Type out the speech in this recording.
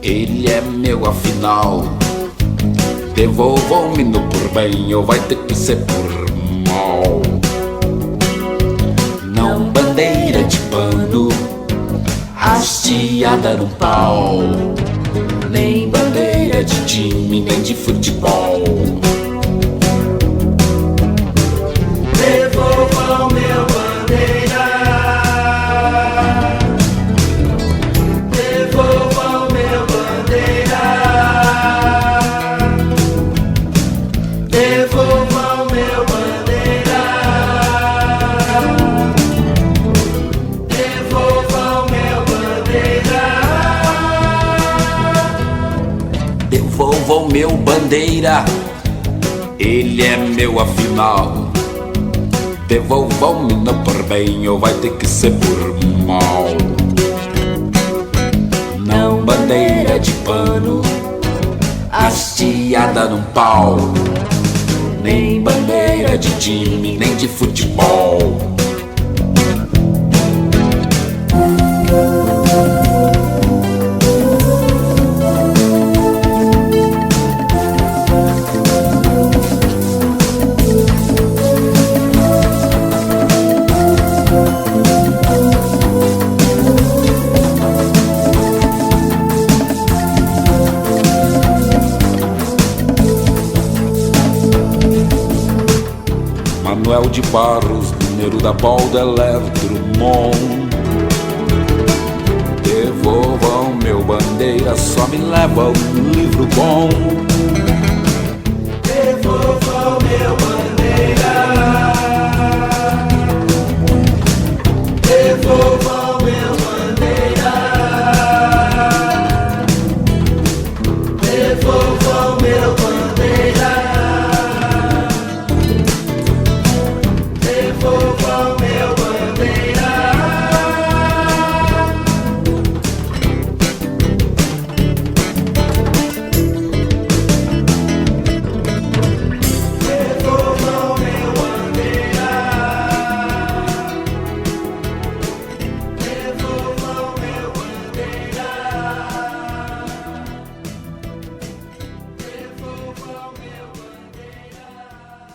Ele é meu afinal. Devolvam-me-no por bem ou vai ter que ser por mal. Não bandeira de pano hasteada num pau, nem bandeira de time, nem de futebol. Devolvam meu bandeira. Devolvam meu bandeira. Devolvam meu bandeira. Devolvam meu bandeira. Devolvam meu bandeira. Ele é meu afinal. Devolvam-me no por bem ou vai ter que ser por mal. Não bandeira de pano hasteada num pau, nem bandeira de time, nem de futebol. Manuel de Barros, número da Baudelaire Drummond. Devolvam meu bandeira, só me leva um livro bom. Devolvam meu bandeira. Devolvam meu bandeira. Devolvam meu bandeira.